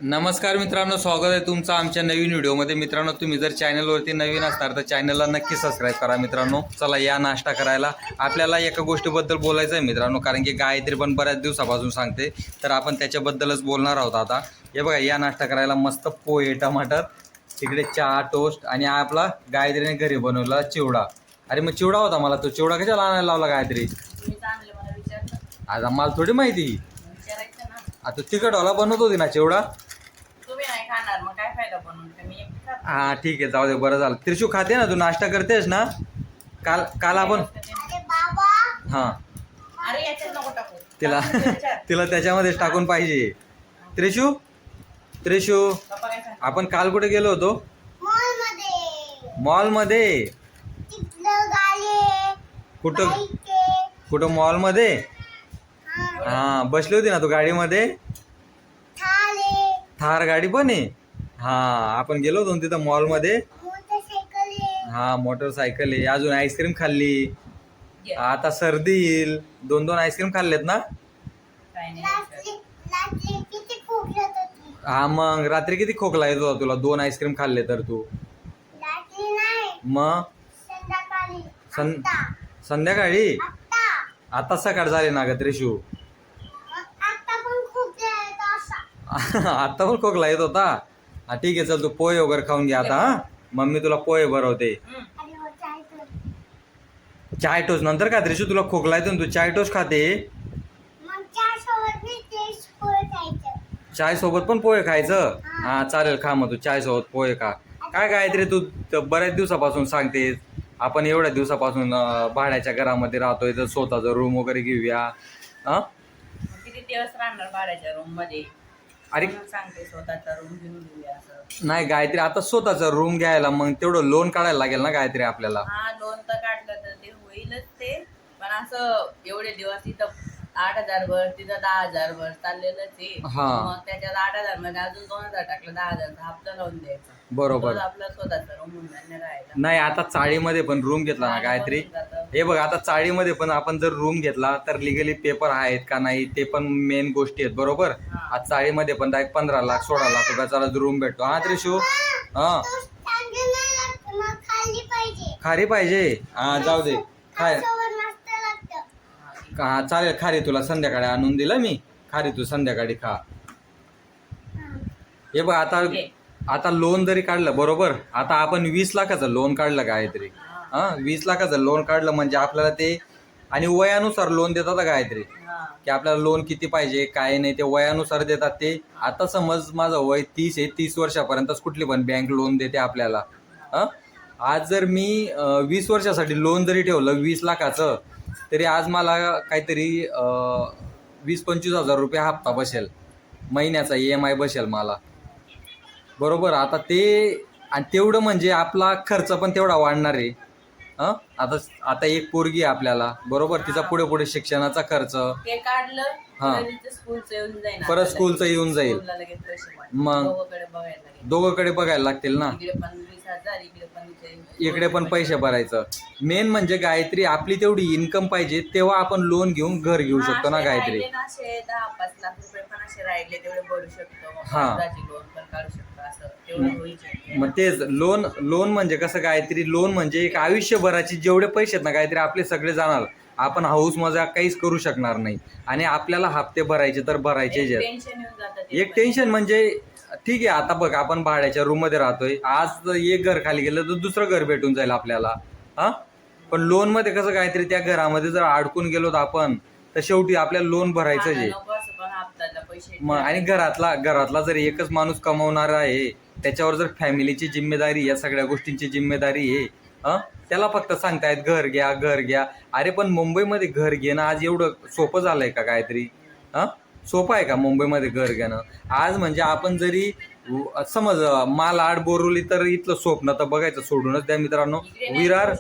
नमस्कार मित्रांनो, स्वागत आहे तुमचं आमच्या नवीन व्हिडिओमध्ये. मित्रांनो, तुम्ही जर चॅनलवरती नवीन असणार तर चॅनलला नक्की सबस्क्राईब करा. मित्रांनो, चला या नाश्ता करायला. आपल्याला एका गोष्टीबद्दल बोलायचं आहे मित्रांनो, कारण की गायत्री पण बऱ्याच दिवसापासून सांगते, तर आपण त्याच्याबद्दलच बोलणार आहोत आता. हे बघा, या नाश्ता करायला मस्त पोहे, टमाटर, तिकडे चहा, टोस्ट आणि आपला गायत्रीने घरी बनवला चिवडा. अरे मग चिवडा होता, मला तो चिवडा कशाला आणायला लावला गायत्री? आता मला थोडी माहिती. आता तिखटवाला बनवत होती ना चिवडा. हा ठीक आहे, जाऊ दे, बरं झालं. त्रिशू खाते ना तू, नाश्ता करतेस ना? काल काल आपण हा तिला तिला त्याच्यामध्येच टाकून पाहिजे. त्रिशू त्रिशू आपण काल कुठे गेलो होतो? मॉलमध्ये. कुठं कुठं मॉलमध्ये? हा, बसली होती ना तू गाडीमध्ये? थार गाडी पण आहे. हा, आपण गेलो होतो तिथं मॉलमध्ये. हा, मोटरसायकल आहे. अजून आईस्क्रीम खाल्ली. आता सर्दी येईल. 2-2 आईस्क्रीम खाल्लेत ना? हा, मग रात्री किती खोकला येत होता तुला 2 आईस्क्रीम खाल्ले तर तू? मग संध्याकाळी? आता सकाळ झाली ना ग त्रिशू. आता पण खोकला येत होता. हा ठीक आहे, चल तू पोहे वगैरे खाऊन घे आता. हा, मम्मी तुला पोहे भरवते. चाय टोस्ट नंतर का त्रिशू? तुला खोकला येतो ना, तू चाय टोस्ट खाते? चाय सोबत पण पोहे खायचं? हा चालेल, खा मग तू चाय सोबत पोहे खा. काय गायत्री, तू बऱ्याच दिवसापासून सांगतेस आपण एवढ्या दिवसापासून भाड्याच्या घरामध्ये राहतोय, तर स्वतःचा रूम वगैरे घेऊया. किती दिवस राहणार भाड्याच्या रूम मध्ये? अरे सांगते स्वतःचा रूम घेऊन घेऊया असं. नाही गायत्री, आता स्वतःचा रूम घ्यायला मग तेवढं लोन काढायला लागेल ना गायत्री आपल्याला. हा, लोन तर काढलं तर ते होईलच ते, पण असं एवढे दिवस इथं 8,000 वर, तिथं 10,000 वर चाललेलंच आहे. मग त्याच्यात 8,000 मध्ये अजून 2,000 टाकलं, 10,000चा हप्ता लावून द्यायचा. बरोबर. आपला स्वतःचा रूम होऊन राहायला. नाही, आता चाळीमध्ये पण रूम घेतला ना गायत्री. हे बघ, आता चाळीमध्ये पण आपण जर रूम घेतला तर लिगली पेपर आहेत का नाही ते पण मेन गोष्टी आहेत. बरोबर. आज चाळीमध्ये पण डायरेक्ट 15 लाख 16 लाख रुपयाचा रूम भेटतो. हा त्रिशू? हा, खारी पाहिजे? हा जाऊ दे, खाय. हा चालेल, खारी तुला संध्याकाळी आणून दिलं मी. खारी तू संध्याकाळी खा. हे बघ, आता लोन जरी काढलं, बरोबर, आता आपण 20 लाखाचं लोन काढलं गायत्री. हा, 20 लाखाचं लोन काढलं म्हणजे आपल्याला ते, आणि वयानुसार लोन देतात गायत्री, की आपल्याला लोन किती पाहिजे काय नाही ते वयानुसार देतात ते. आता समज माझं वय 30 आहे, 30 वर्षापर्यंतच कुठली पण बँक लोन देते आपल्याला. आज जर मी 20 वर्षासाठी लोन जरी ठेवलं 20 लाखाचं, तरी आज मला काहीतरी 20-25 हजार रुपये हप्ता बसेल महिन्याचा, EMI बसेल मला. बरोबर. आता ते, आणि तेवढं म्हणजे आपला खर्च पण तेवढा वाढणार आहे. आता एक पोरगी आहे आपल्याला, बरोबर, तिचा पुढे पुढे शिक्षणाचा खर्च परत स्कूलचं येऊन जाईल. मग दोघंकडे बघायला लागतील ना, इकडे पण पैसे भरायचं. मेन म्हणजे गायत्री, आपली तेवढी इन्कम पाहिजे तेव्हा आपण लोन घेऊन घर घेऊ शकतो ना गायत्री. 10-5 लाख रुपये पण असे राहिले तेवढे भरू शकतो. हा, लोन पण काढू शकतो असं. मग तेच लोन म्हणजे कसं गायत्री, लोन म्हणजे एक आयुष्यभराची जेवढे पैसे आहेत ना गायत्री आपले सगळे जाणार. आपण हाऊस मजा काहीच करू शकणार नाही, आणि आपल्याला हप्ते भरायचे तर भरायचे. एक टेन्शन म्हणजे, ठीक आहे, आता बघ आपण भाड्याच्या रूम मध्ये राहतोय, आज एक घर खाली गेलं तर दुसरं घर भेटून जाईल आपल्याला. पण लोन मध्ये कसं गायत्री, त्या घरामध्ये जर अडकून गेलो तर आपण, तर शेवटी आपल्याला लोन भरायचं आहे. मग आणि घरातला जर एकच माणूस कमवणारा आहे, त्याच्यावर जर फॅमिलीची जिम्मेदारी, या सगळ्या गोष्टींची जिम्मेदारी आहे. त्याला फक्त सांगतायत घर घ्या घर घ्या. अरे पण मुंबईमध्ये घर घेणं आज एवढं सोपं झालंय का गायत्री? सोपं आहे का मुंबईमध्ये घर घेणं आज? म्हणजे आपण जरी समज मालाड, बोरिवली, तर इथलं स्वप्न तर बघायचं सोडूनच द्या मित्रांनो. विरार,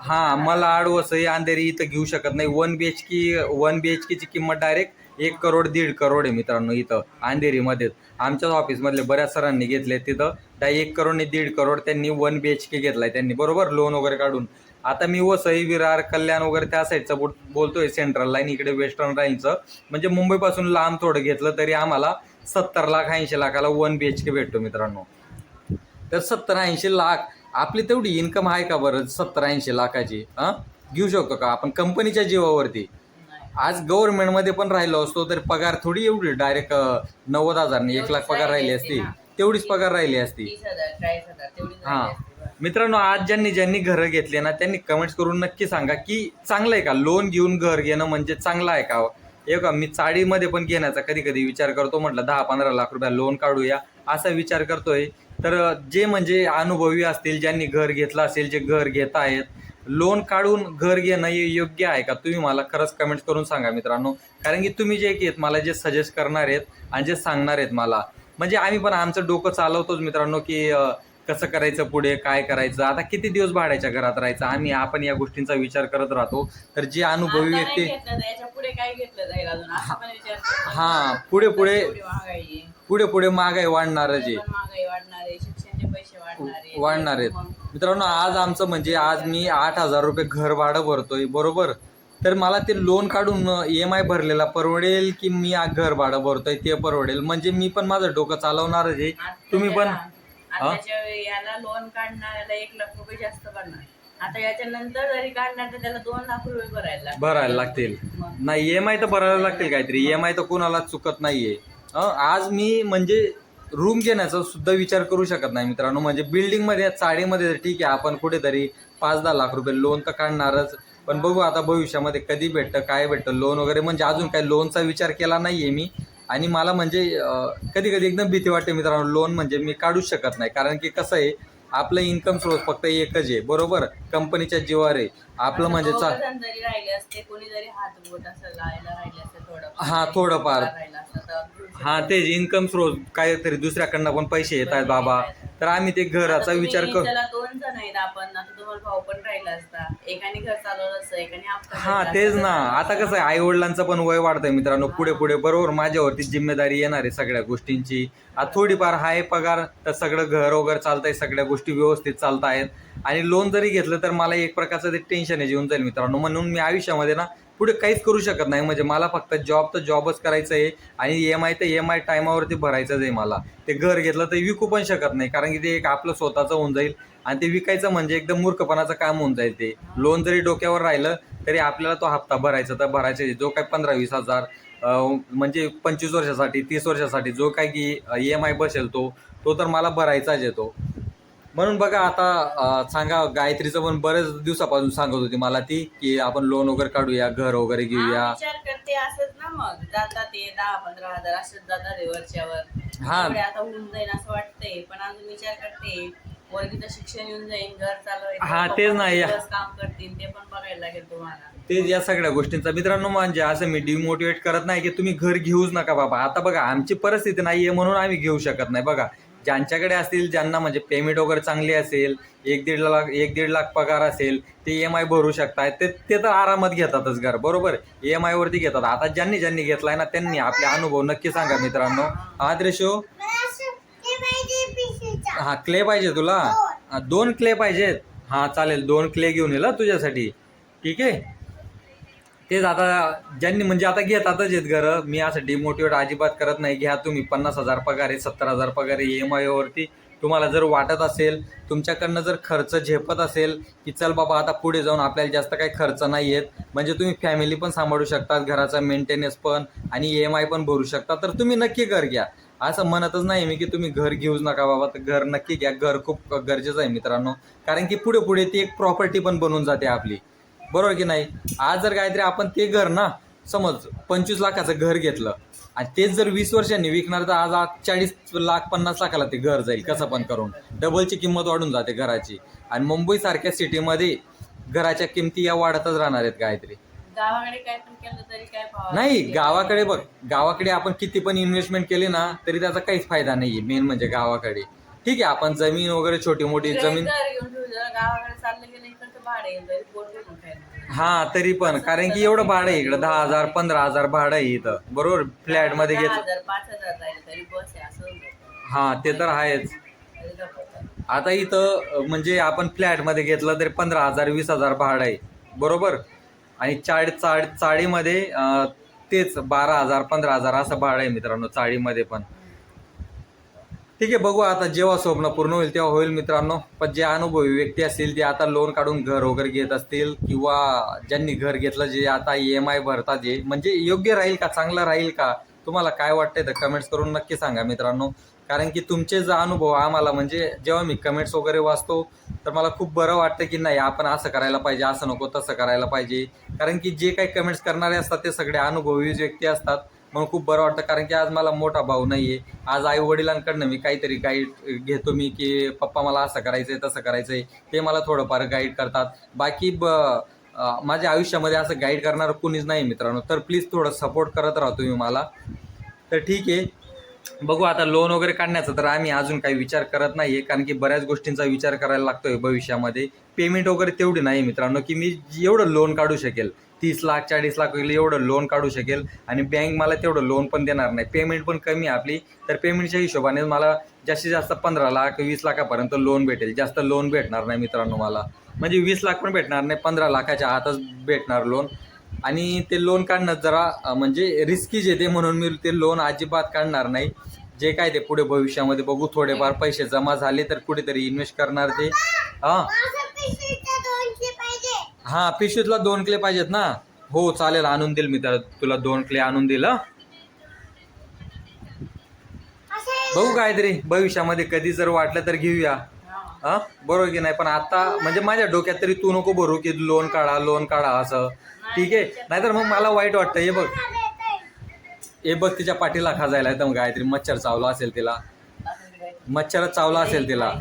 हा, मालाड, वसई, अंधेरी इथं घेऊ शकत नाही. 1 BHK ची किंमत डायरेक्ट 1 करोड 1.5 करोड आहे मित्रांनो इथं अंधेरीमध्येच. आमच्याच ऑफिसमधले बऱ्याच सरांनी घेतले तिथं, त्या 1 करोड आणि 1.5 करोड त्यांनी 1 BHK घेतलाय त्यांनी, बरोबर, लोन वगैरे काढून. आता मी वसई, विरार, कल्याण वगैरे त्या साईडचं बोलतोय, सेंट्रल लाईन, इकडे वेस्टर्न लाईनचं, म्हणजे मुंबईपासून लांब थोडं घेतलं तरी आम्हाला 70 लाख 80 लाखाला 1 BHK भेटतो मित्रांनो. तर 70-80 लाख आपली तेवढी इन्कम आहे का बरं? 70-80 लाखाची घेऊ शकतो का आपण कंपनीच्या जीवावरती? नाही. आज गव्हर्नमेंटमध्ये पण राहिलो असतो तर पगार थोडी एवढी डायरेक्ट 90,000 1 लाख पगार राहिली असती, तेवढीच पगार राहिली असती. 30,000 40,000 तेवढीच हा राहिली असती बस. मित्रांनो, आज ज्यांनी घरं घेतले ना त्यांनी कमेंट्स करून नक्की सांगा की चांगलं आहे का लोन घेऊन घर घेणं, म्हणजे चांगलं आहे का? हे का मी चाळीमध्ये पण घेण्याचा कधी कधी विचार करतो, म्हटलं 10-15 लाख रुपये लोन काढूया असा विचार करतोय. तर जे म्हणजे अनुभवी असतील, ज्यांनी घर घेतलं असेल, जे घर घेत आहेत, लोन काढून घर घेणं हे योग्य आहे का? तुम्ही मला खरंच कमेंट्स करून सांगा मित्रांनो. कारण की तुम्ही जे आहेत मला जे सजेस्ट करणार आहेत आणि जे सांगणार आहेत मला, म्हणजे आम्ही पण आमचं डोकं चालवतोच मित्रांनो की कसं करायचं पुढे, काय करायचं, आता किती दिवस भाड्याच्या घरात राहायचं, आपण या गोष्टींचा विचार करत राहतो. तर जे अनुभवी आता व्यक्ती नाही घेतलं, याच्या पुढे काय घेतलं जाईल अजून असं पण विचार करतो. हा पुढे एवढी महागाई आहे. पुढे महागाई वाढणारच आहे. पण महागाई वाढणार आहे, शिक्षणाचे पैसे वाढणार आहेत मित्रांनो. आज आमचं म्हणजे आज मी 8,000 रुपये घर भाडं भरतोय बरोबर. तर मला ते लोन काढून EMI भरलेला परवडेल की मी घर भाडं भरतोय ते परवडेल? म्हणजे मी पण माझं डोकं चालवणारच आहे, तुम्ही पण. आताच्या याला लोन काढणाऱ्याला 1 लाख रुपये जास्त भरणार. आता याच्या नंतर जरी काढणार तर त्याला 2 लाख रुपये भरायला लागतील. नाही EMI तर भरायला लागतील काहीतरी. EMI तर कोणाला चुकत नाहीये. आज मी म्हणजे रूम घेण्याचा सुद्धा विचार करू शकत नाही मित्रांनो. म्हणजे बिल्डिंगमध्ये चाळीमध्ये ठीक आहे, आपण कुठेतरी 5-10 लाख रुपये लोन तर काढणारच. पण बघू आता भविष्यामध्ये कधी भेटतं, काय भेटतं लोन वगैरे. म्हणजे अजून काही लोनचा विचार केला नाहीये मी. आणि मला म्हणजे कधी कधी एकदम भीती वाटते मित्रांनो. लोन म्हणजे मी काढूच शकत नाही, कारण की कसं आहे आपलं इन्कम सोर्स फक्त एकच आहे बरोबर. कंपनीच्या जीवावर आहे आपलं म्हणजे जरी राहिले असते, कोणी जरी हात बोट असं लावायला राहिले असते थोडं थोडंफार तेच इन्कम सोर्स काहीतरी दुसऱ्याकडनं पण पैसे येत आहेत बाबा. तर आम्ही ते घराचा विचार करू. 2 जण आहेत आपण, आता तुम्हाला भाऊ पण राहिला असता, एकाने घर चालवलं असतं, एकाने तेच ना. आता कसं आहे आई वडिलांचं पण वय वाढतंय मित्रांनो पुढे बरोबर. माझ्यावरती जिम्मेदारी येणार आहे सगळ्या गोष्टींची. आता थोडीफार हाय पगार तर सगळं घर वगैरे चालतंय, सगळ्या गोष्टी व्यवस्थित चालत आहेत. आणि लोन जरी घेतलं तर मला एक प्रकारचं ते टेन्शन येऊन जाईल मित्रांनो. म्हणून मी आयुष्यामध्ये ना पुढे काहीच करू शकत नाही. म्हणजे मला फक्त जॉबच करायचं आहे आणि EMI तर EMI टायमावरती भरायचंच आहे मला. ते घर घेतलं तर विकू पण शकत नाही, कारण की ते एक आपलं स्वतःचं होऊन जाईल आणि ते विकायचं म्हणजे एकदम मूर्खपणाचं काम होऊन जाईल. ते लोन जरी डोक्यावर राहिलं तरी आपल्याला तो हप्ता भरायचा तर भरायचा, जो काय 15-20 हजार म्हणजे 25 वर्षासाठी 30 वर्षासाठी जो काय की EMI बसेल तो तर मला भरायचाच येतो. म्हणून बघा आता सांगा, गायत्रीचं पण बरेच दिवसापासून सांगत होती मला ती की आपण लोन वगैरे काढूया, घर वगैरे घेऊया. विचार करते असंच ना, मग जातात ते 10-15 हजार असेच जातात वरच्यावर. आता होऊन जाईल असं वाटतंय, पण अजून विचार करते वर्गीचं शिक्षण येऊन जाईल, घर चालवायचं, तेच नाही काम करतील ते पण बघायला लागेल तुम्हाला. तेच या सगळ्या गोष्टींचा मित्रांनो. म्हणजे असं मी डिमोटिवेट करत नाही की तुम्ही घर घेऊच नका बाबा. आता बघा आमची परिस्थिती नाहीये म्हणून आम्ही घेऊ शकत नाही. बघा ज्यांच्याकडे असतील, ज्यांना म्हणजे पेमेंट वगैरे चांगली असेल, 1-1.5 लाख पगार असेल, ते EMI भरू शकतायत, ते तर आरामात घेतातच घर बरोबर. EMI वरती घेतात. आता ज्यांनी घेतलाय ना त्यांनी आपले अनुभव नक्की सांगा मित्रांनो. द्रेशो क्ले पाहिजे तुला? 2 क्ले पाहिजेत. चालेल 2 क्ले घेऊन येईल तुझ्यासाठी, ठीक आहे. तेच आता ज्यांनी म्हणजे आता घेतातच आहेत घरं. मी असं डिमोटिवेट अजिबात करत नाही. घ्या तुम्ही, 50,000 पगार आहे, 70,000 पगार आहे EMI वरती. तुम्हाला जर वाटत असेल, तुमच्याकडनं जर खर्च झेपत असेल की चल बाबा आता पुढे जाऊन आपल्याला जास्त काही खर्च नाही आहेत, म्हणजे तुम्ही फॅमिली पण सांभाळू शकतात, घराचा मेंटेनन्स पण आणि EMI पण भरू शकता, तर तुम्ही नक्की घर घ्या. असं म्हणतच नाही मी की तुम्ही घर घेऊच नका बाबा. तर घर नक्की घ्या. घर खूप गरजेचं आहे मित्रांनो, कारण की पुढे ती एक प्रॉपर्टी पण बनून जाते आपली बरोबर की नाही. आज जर काहीतरी आपण ते घर ना समज 25 लाखाचं घर घेतलं आणि तेच जर 20 वर्षांनी विकणार तर आज 40 लाख 50 लाखाला ते घर जाईल कसं पण करून. डबलची किंमत वाढून जाते घराची. आणि मुंबईसारख्या सिटीमध्ये घराच्या किमती या वाढतच राहणार आहेत. काहीतरी गावाकडे काय पण केलं तरी काय भाव नाही. गावाकडे बघ, गावाकडे आपण किती पण इन्व्हेस्टमेंट केली ना तरी त्याचा काहीच फायदा नाहीये. मेन म्हणजे गावाकडे ठीक आहे आपण जमीन वगैरे छोटी मोठी जमीन गावाकडे चाललं गेलं इकडचं भाडे तरी पण, कारण की एवढं भाडं आहे इकडं 10,000 15,000 भाडं आहे इथं बरोबर. फ्लॅट मध्ये घेतलं 5,000 तरी बस आहे असं. ते तर आहेच. आता इथं म्हणजे आपण फ्लॅट मध्ये घेतलं तरी 15,000 20,000 भाडं आहे बरोबर. आणि चाळीमध्ये तेच 12,000 15,000 असं भाडं आहे मित्रांनो चाळीमध्ये पण. ठीक आहे, बघू आता जेव्हा स्वप्न पूर्ण होईल तेव्हा होईल मित्रांनो. पण जे अनुभवी व्यक्ती असतील ते आता लोन काढून घर वगैरे घेत असतील, किंवा ज्यांनी घर घेतलं जे आता EMI भरतात, जे म्हणजे योग्य राहील का, चांगलं राहील का, तुम्हाला काय वाटतंय तर कमेंट्स करून नक्की सांगा मित्रांनो. कारण की तुमचे जो अनुभव आम्हाला, म्हणजे जेव्हा मी कमेंट्स वगैरे वाचतो तर मला खूप बरं वाटतं की नाही आपण असं करायला पाहिजे, असं नको तसं करायला पाहिजे. कारण की जे काही कमेंट्स करणारे असतात ते सगळे अनुभवी व्यक्ती असतात, म्हणून खूप बरं वाटतं. कारण की आज मला मोठा भाऊ नाही आहे, आज आई वडिलांकडनं मी काहीतरी गाईड घेतो मी, की पप्पा मला असं करायचं आहे तसं करायचं आहे, ते मला थोडंफार गाईड करतात. बाकी माझ्या आयुष्यामध्ये असं गाईड करणारं कुणीच नाही मित्रांनो. तर प्लीज थोडं सपोर्ट करत राहा तुम्ही मला. तर ठीक आहे, बघू आता लोन वगैरे काढण्याचा तर आम्ही अजून काही विचार करत नाही आहे. कारण की बऱ्याच गोष्टींचा विचार करायला लागतोय भविष्यामध्ये. पेमेंट वगैरे तेवढी नाही मित्रांनो की मी एवढं लोन काढू शकेल. 30 लाख 40 लाख वगैरे एवढं लोन काढू शकेल, आणि बँक मला तेवढं लोन पण देणार नाही. पेमेंट पण कमी आहे आपली, तर पेमेंटच्या हिशोबाने मला जास्तीत जास्त 15 लाख 20 लाखापर्यंत लोन भेटेल. जास्त लोन भेटणार नाही मित्रांनो मला, म्हणजे 20 लाख पण भेटणार नाही, 15 लाखाच्या आतच भेटणार लोन. आणि ते लोन काढणं जरा म्हणजे रिस्कीच येते, म्हणून मी ते लोन अजिबात काढणार नाही. जे काय ते पुढे भविष्यामध्ये बघू, थोडेफार पैसे जमा झाले तर कुठेतरी इन्व्हेस्ट करणार ते. हां पिशवीतला 2 क्ले पाहिजेत ना. हो चालेल, आणून देईल मी तुला 2 क्ले आणून दिल. बघू काहीतरी भविष्यामध्ये कधी जर वाटलं तर घेऊया. बरोबर की नाही. पण आता म्हणजे माझ्या डोक्यात तरी तू नको भरू की लोन काढा असं. ठीक आहे, नाहीतर मग मला वाईट वाटतं. हे बघ तिच्या पाठीला खाजायला एकदम गायत्री मच्छर चावला असेल तिला, मच्छरच चावला असेल तिला.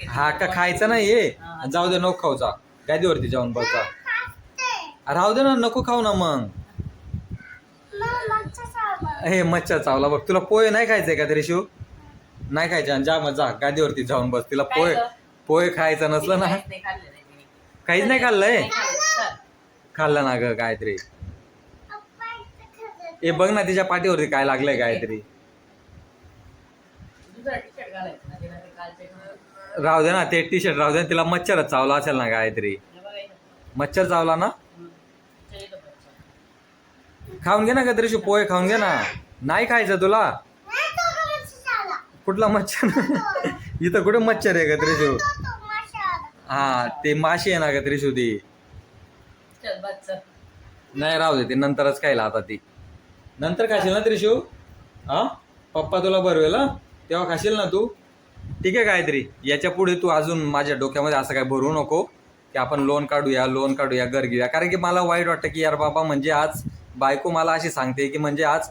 हा का खायचं नाही हे, जाऊ दे नको खाऊचा, गादीवरती जाऊन बघा. राहू दे ना, नको खाऊ ना मग. हे मच्छर चावला बघ. तुला पोहे नाही खायचंय का तरी शिव? नाही खायचं, जा मग जा गादीवरती जाऊन बस. तिला पोहे खायचं नसलं ना. काहीच नाही खाल्लंय. खाल्लं ना ग गायत्री. हे बघ ना तिच्या पाठीवरती काय लागलंय गायत्री. राहू दे ना ते टी शर्ट राहू दे, तिला मच्छरच चावला असेल ना गायत्री. मच्छर चावला ना. खाऊन घे ना का तरी पोहे खाऊन घे ना. नाही खायचं तुला. कुठला मच्छर? इथं कुठे मच्छर आहे का त्रिशू? हा ते माशी आहे ना का त्रिशू ती. नाही राहू दे, ते नंतरच खायला. आता ती नंतर खाशील ना त्रिशू. हा पप्पा तुला भरवेल तेव्हा खाशील ना तू. ठीक आहे गायत्री, याच्या पुढे तू अजून माझ्या डोक्यामध्ये असं काय भरू नको की आपण लोन काढूया घर घेऊया. कारण की मला वाईट वाटतं की यार बाबा, म्हणजे आज बायको मला अशी सांगते की म्हणजे आज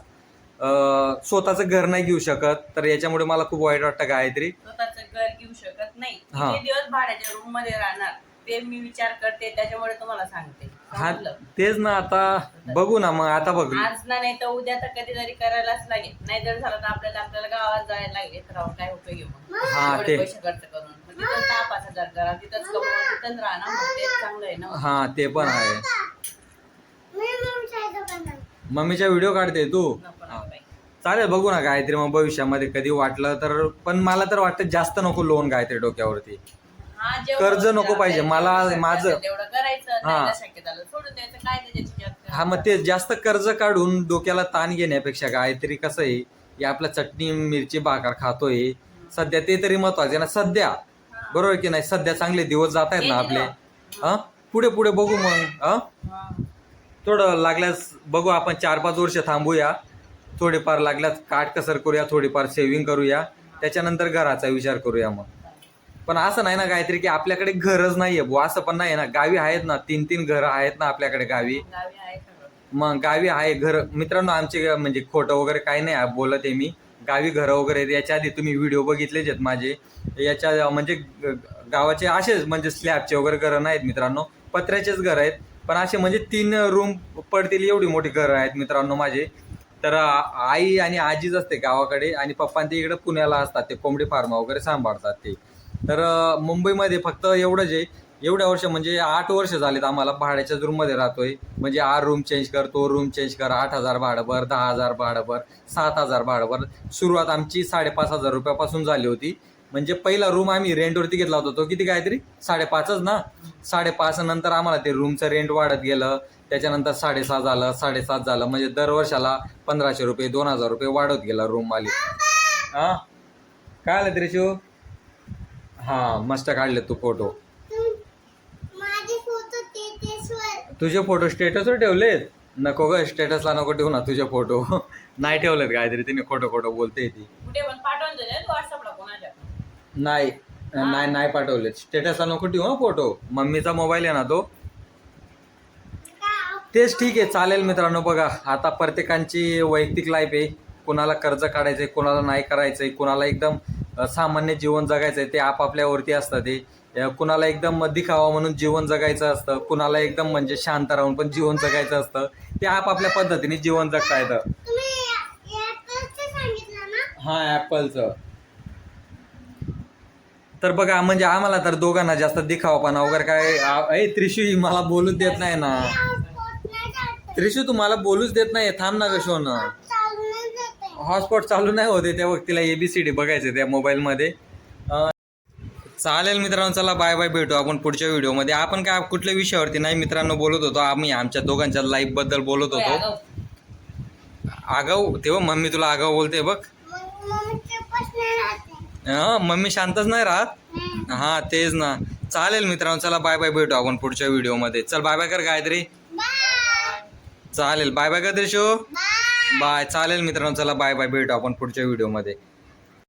स्वतःचं घर नाही घेऊ शकत, तर याच्यामुळे मला खूप वाईट वाटतं गायत्री. स्वतःचं घर घेऊ शकत नाही, किती दिवस भाड्याच्या रूम मध्ये राहणार ते मी विचार करते, त्याच्यामुळे तुम्हाला सांगते. हा तेच ना, आता बघू ना मग. आता बघ आज ना नाही तर उद्या तर कधीतरी करायलाच लागेल. नाही जर झालं तर आपल्याला गावात जायला लागेल, राहून काय उपयोग घेऊ. हा ते पैसे खर्च करून तिथं 5,000 करा, तिथंच कमवा, तिथंच राहणार, मग तेच चांगलं आहे ना. हा ते पण आहे. मम्मीचा व्हिडिओ काढते तू. चालेल, बघू ना गायत्री मग भविष्यामध्ये कधी वाटलं तर. पण मला तर वाटतं जास्त नको लोन गायत्री डोक्यावरती. कर्ज नको पाहिजे मला. माझं हा मग ते जास्त कर्ज काढून डोक्याला ताण घेण्यापेक्षा गायत्री कसं आहे, या आपल्या चटणी मिरची भाकर खातोय सध्या, ते तरी महत्वाचे ना सध्या. बरोबर की नाही. सध्या चांगले दिवस जात आहेत ना आपले. पुढे पुढे बघू मग. थोडं लागल्यास बघू आपण 4-5 वर्ष थांबूया. थोडेफार लागल्यास काटकसर करूया, थोडीफार सेव्हिंग करूया, त्याच्यानंतर घराचा विचार करूया मग. पण असं नाही ना गायत्री की आपल्याकडे घरच नाहीये बुवा, असं पण नाही ना. गावी आहेत ना 3-3 घरं आहेत ना आपल्याकडे गावी. मग गावी आहे घर मित्रांनो आमचे. म्हणजे खोटं वगैरे काही नाही बोलत आहे मी. गावी घरं वगैरे याच्या आधी तुम्ही व्हिडिओ बघितलेच आहेत माझे. याच्या म्हणजे गावाचे असेच म्हणजे स्लॅबचे वगैरे घरं नाहीत मित्रांनो, पत्र्याचेच घरं आहेत. पण असे म्हणजे 3 रूम पडतील एवढी मोठी घरं आहेत मित्रांनो माझे. तर आई आणि आजीच असते गावाकडे, आणि पप्पा ते इकडे पुण्याला असतात, ते कोंबडी फार्म वगैरे सांभाळतात ते. तर मुंबईमध्ये फक्त एवढंच आहे. एवढ्या वर्ष म्हणजे 8 वर्ष झालेत आम्हाला भाड्याच्याच रूममध्ये राहतोय. म्हणजे रूम चेंज कर, तो रूम चेंज कर, 8,000 भाडं भर, 10,000 भाडं भर, 7,000 भाडं भर. सुरुवात आमची 5,500 रुपयापासून झाली होती. म्हणजे पहिला रूम आम्ही रेंटवरती घेतला होता तो किती काहीतरी 5.5च ना. 5.5 नंतर आम्हाला ते रूमचं रेंट वाढत गेलं, त्याच्यानंतर 6.5 झालं, 7.5 झालं. म्हणजे दर वर्षाला 1,500 रुपये 2,000 रुपये वाढत गेला रूम वाली. काय आलं त्रिशू? हा मस्त काढले तू फोटो. तुझे फोटो स्टेटसवर ठेवलेत? नको ग, स्टेटसला नको ठेवू ना तुझे फोटो. नाही ठेवलेत काहीतरी तिने खोटं खोटं बोलते ती. कुठे पण पाठवून दे तू व्हॉट्सअपला कोणाच्या. नाही नाही नाही पाठवलेत. स्टेटसला नको ठेवू हा फोटो. मम्मीचा मोबाईल आहे ना तो. तेच ठीक आहे, चालेल मित्रांनो. बघा आता प्रत्येकांची वैयक्तिक लाईफ आहे. कुणाला कर्ज काढायचंय, कुणाला नाही करायचंय, कुणाला एकदम सामान्य जीवन जगायचंय, ते आपापल्यावरती असतं. ते कुणाला एकदम दिखावा म्हणून जीवन जगायचं असतं, कुणाला एकदम म्हणजे शांत राहून पण जीवन जगायचं असतं. ते आपापल्या पद्धतीने जीवन जगता येतं. हा ॲपलचं. तर बघा म्हणजे आम्हाला तर दोघांना जास्त दिखावापणा वगैरे काय. त्रिशू ही मला बोलूच देत नाही ना. त्रिशू तू मला बोलूच देत नाही. थांब ना कशो ना. हॉटस्पॉट चालू नाही होते त्या तिला ABCD बघायचं त्या मोबाईलमध्ये. चालेल मित्रांनो, चला बाय बाय, भेटू आपण पुढच्या व्हिडिओमध्ये. आपण काय कुठल्या विषयावरती नाही मित्रांनो बोलत होतो, आम्ही आमच्या दोघांच्या लाईफबद्दल बोलत होतो. आगाऊ तेव्हा मम्मी तुला आगाऊ बोलते बघ. मम्मी शांतच नाही राहत. हा तेच ना. चालेल मित्रांनो, चला बाय बाय, भेटू आपण पुढच्या व्हिडिओमध्ये. चल बाय बाय कर गायत्री. चालेल बाय बाय कर त्रिशू. बाय. चालेल मित्रांनो, चला बाय बाय, भेटू आपण पुढच्या व्हिडिओमध्ये.